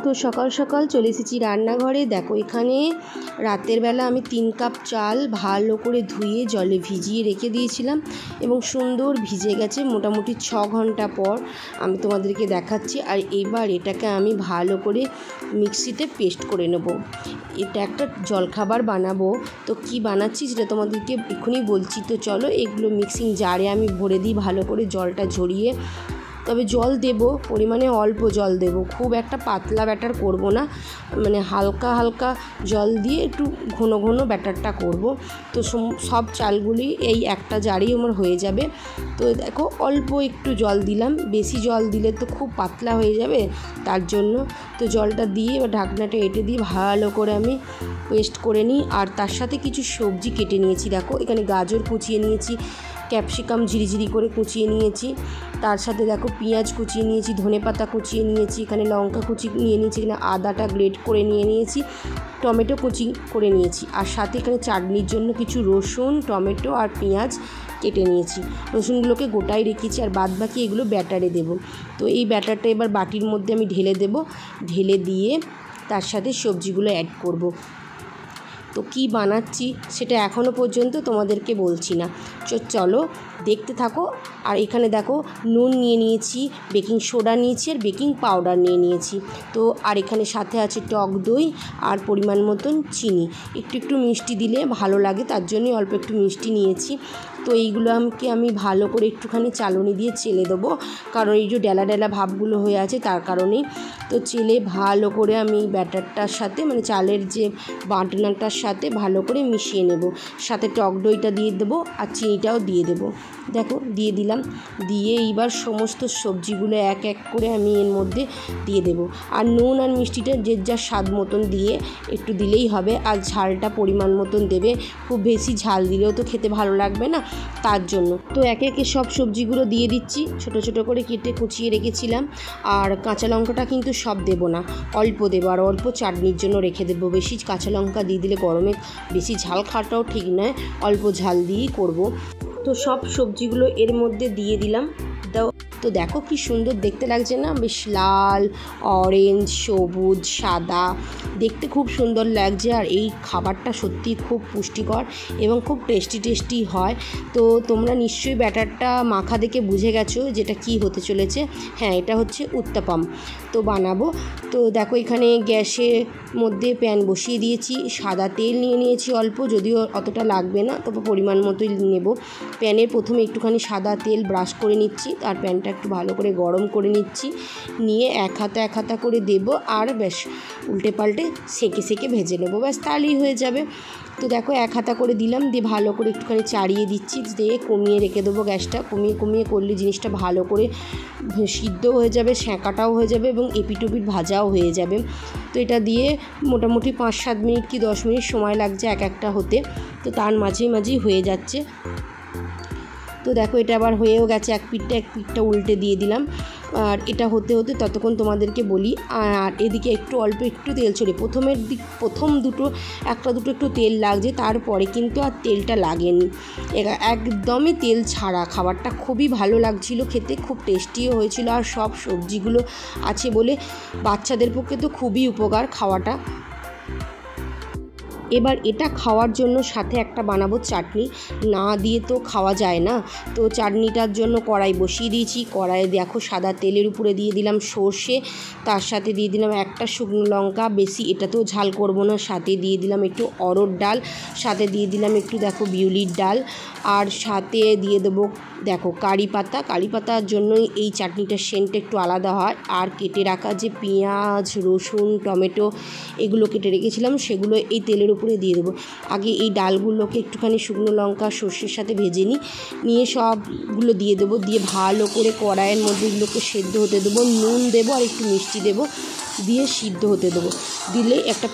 তো সকাল সকাল চলে এসেছি রান্নাঘরে। দেখো এখানে রাতের বেলা আমি 3 কাপ চাল ভালো করে ধুয়ে জলে ভিজিয়ে রেখে দিয়েছিলাম এবং সুন্দর ভিজে গেছে। মোটামুটি 6 ঘন্টা পর আমি তোমাদেরকে দেখাচ্ছি। আর এবার এটাকে আমি ভালো করে মিক্সিতে পেস্ট করে নেব। এটা একটা জলখাবার বানাবো, তো কি বানাচ্ছি সেটা তোমাদেরকে এক্ষুনি বলছি। তো চলো এগুলো মিক্সিং জারে আমি ভরে দিই ভালো করে, জলটা ঝরিয়ে। তবে জল দেব পরিমাণে অল্প জল দেব, খুব একটা পাতলা ব্যাটার করব না, মানে হালকা হালকা জল দিয়ে একটু ঘন ঘন ব্যাটারটা করব। তো সব চালগুলি এই একটা জারেই আমার হয়ে যাবে। তো দেখো অল্প একটু জল দিলাম, বেশি জল দিলে তো খুব পাতলা হয়ে যাবে, তার জন্য তো জলটা দিয়ে এবার ঢাকনাটা এঁটে দিয়ে ভালো করে আমি পেস্ট করে নিই। আর তার সাথে কিছু সবজি কেটে নিয়েছি। দেখো এখানে গাজর কুচিয়ে নিয়েছি, ক্যাপসিকাম ঝিরিঝিরি করে কুচিয়ে নিয়েছি, তার সাথে দেখো পেঁয়াজ কুচিয়ে নিয়েছি, ধনেপাতা কুচিয়ে নিয়েছি, এখানে লঙ্কা কুচি নিয়ে নিয়েছি, এখানে আদাটা গ্রেট করে নিয়ে নিয়েছি, টমেটো কুচি করে নিয়েছি। আর সাথে এখানে চাটনির জন্য কিছু রসুন, টমেটো আর পেঁয়াজ কেটে নিয়েছি। রসুনগুলোকে গোটাই রেখেছি আর বাদ বাকি এগুলো ব্যাটারে দেব। তো এই ব্যাটারটা এবার বাটির মধ্যে আমি ঢেলে দেব, ঢেলে দিয়ে তার সাথে সবজিগুলো অ্যাড করব। তো কি বানাচ্ছি সেটা এখনও পর্যন্ত তোমাদেরকে বলছি না, চলো দেখতে থাকো। আর এখানে দেখো নুন নিয়ে নিয়েছি, বেকিং সোডা নিয়েছি আর বেকিং পাউডার নিয়ে নিয়েছি। তো আর এখানে সাথে আছে টক দই আর পরিমাণ মতন চিনি। একটু একটু মিষ্টি দিলে ভালো লাগে, তার জন্যই অল্প একটু মিষ্টি নিয়েছি। তো এইগুলো আমি ভালো করে একটুখানি চালনি দিয়ে চেলে দেবো, কারণ এই যে ডেলা ডেলা ভাবগুলো হয়ে আছে তার কারণেই। তো চেলে ভালো করে আমি ব্যাটারটার সাথে মানে চালের যে বাটনাটার সাথে ভালো করে মিশিয়ে নেব। সাথে টক দইটা দিয়ে দেবো আর চিনিটাও দিয়ে দেবো। দেখো দিয়ে দিলাম, দিয়ে এইবার সমস্ত সবজিগুলো এক এক করে আমি এর মধ্যে দিয়ে দেব। আর নুন আর মিষ্টিটা যে যার স্বাদ মতন দিয়ে একটু দিলেই হবে। আর ঝালটা পরিমাণ মতন দেবে, খুব বেশি ঝাল দিলেও তো খেতে ভালো লাগবে না, তার জন্য। তো একে একে সব সবজিগুলো দিয়ে দিচ্ছি, ছোট ছোট করে কেটে কুচিয়ে রেখেছিলাম। আর কাঁচা লঙ্কাটা কিন্তু সব দেব না, অল্প দেবো, আর অল্প চাটনির জন্য রেখে দেবো। বেশি কাঁচা লঙ্কা দিয়ে দিলে গরমে বেশি ঝাল খাওয়াটাও ঠিক নয়, অল্প ঝাল দিয়েই করব। তো সব সবজিগুলো এর মধ্যে দিয়ে দিলাম। তো দেখো কি সুন্দর দেখতে লাগছে না, বেশ লাল, অরেঞ্জ, সবুজ, সাদা, দেখতে খুব সুন্দর লাগছে। আর এই খাবারটা সত্যি খুব পুষ্টিকর এবং খুব টেস্টি হয়। তো তোমরা নিশ্চয়ই ব্যাটারটা মাখা দেখে বুঝে গেছো যেটা কি হতে চলেছে। হ্যাঁ, এটা হচ্ছে উত্তাপাম তো বানাবো। তো দেখো এখানে গ্যাসের মধ্যে প্যান বসিয়ে দিয়েছি, সাদা তেল নিয়ে নিয়েছি অল্প, যদিও অতটা লাগবে না, তবে পরিমাণ মতোই নেব। প্যানে প্রথমে একটুখানি সাদা তেল ব্রাশ করে নিচ্ছি, আর প্যানটা একটু ভালো করে গরম করে নিচ্ছি, নিয়ে এক হাতা করে দেব। আর বেশ উল্টে পাল্টে সেঁকে ভেজে নেবো, ব্যাস তাহলেই হয়ে যাবে। তো দেখো এক হাতা করে দিলাম, দিয়ে ভালো করে একটুখানি চাড়িয়ে দিচ্ছি, দিয়ে কমিয়ে রেখে দেবো গ্যাসটা। কমিয়ে করলে জিনিসটা ভালো করে সিদ্ধও হয়ে যাবে, সেঁকাটাও হয়ে যাবে এবং এপিটোপিট ভাজাও হয়ে যাবে। তো এটা দিয়ে মোটামুটি 5-7 মিনিট কি 10 মিনিট সময় লাগছে এক একটা হতে। তো তার মাঝেই হয়ে যাচ্ছে। তো দেখো এটা আবার হয়েও গেছে, এক পিঠটা উল্টে দিয়ে দিলাম। আর এটা হতে ততক্ষণ তোমাদেরকে বলি। আর এদিকে অল্প একটু তেল ছড়িয়ে প্রথম একটা দুটো একটু তেল লাগছে, তারপরে কিন্তু আর তেলটা লাগেনি, একদমই তেল ছাড়া। খাবারটা খুবই ভালো লাগছিল খেতে, খুব টেস্টিও হয়েছিল। আর সব সবজিগুলো আছে বলে বাচ্চাদের পক্ষে তো খুবই উপকার খাওয়াটা। এবার এটা খাওয়ার জন্য সাথে একটা বানাবো চাটনি, না দিয়ে তো খাওয়া যায় না। তো চাটনিটার জন্য কড়াই বসিয়ে দিয়েছি। কড়াইয়ে দেখো সাদা তেলের উপরে দিয়ে দিলাম সর্ষে, তার সাথে দিয়ে দিলাম একটা শুকনো লঙ্কা, বেশি এটাতেও ঝাল করব না। সাথে দিয়ে দিলাম একটু অরহর ডাল, সাথে দিয়ে দিলাম একটু দেখো বিউলির ডাল, আর সাথে দিয়ে দেবো দেখো কারি পাতার জন্যই এই চাটনিটার সেন্টটা একটু আলাদা হয়। আর কেটে রাখা যে পেঁয়াজ, রসুন, টমেটো এগুলো কেটে রেখেছিলাম, সেগুলো এই তেলের উপরে দিয়ে দেবো। আগে এই ডালগুলোকে একটুখানি শুকনো লঙ্কা সর্ষের সাথে ভেজে নিয়ে সবগুলো দিয়ে দেবো, দিয়ে ভালো করে কড়াইয়ের মধ্যে এগুলোকে সেদ্ধ হতে দেবো। নুন দেবো আর একটু মিষ্টি দেবো, দিয়ে সিদ্ধ হতে দেবো। দিলে একটা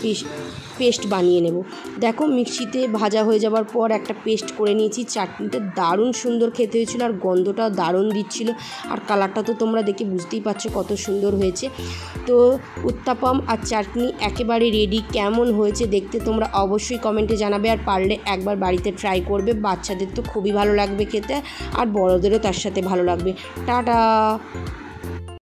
পেস্ট বানিয়ে নেব। দেখো মিক্সিতে ভাজা হয়ে যাওয়ার পর একটা পেস্ট করে নিয়েছি। চাটনিটা দারুণ সুন্দর খেতে হয়েছিল, আর গন্ধটাও দারুণ দিচ্ছিল। আর কালারটা তো তোমরা দেখে বুঝতেই পারছো কত সুন্দর হয়েছে। তো উত্তাপাম আর চাটনি একেবারে রেডি। কেমন হয়েছে দেখতে তোমরা অবশ্যই কমেন্টে জানাবে, আর পারলে একবার বাড়িতে ট্রাই করবে। বাচ্চাদের তো খুবই ভালো লাগবে খেতে, আর বড়োদেরও তার সাথে ভালো লাগবে। টাটা।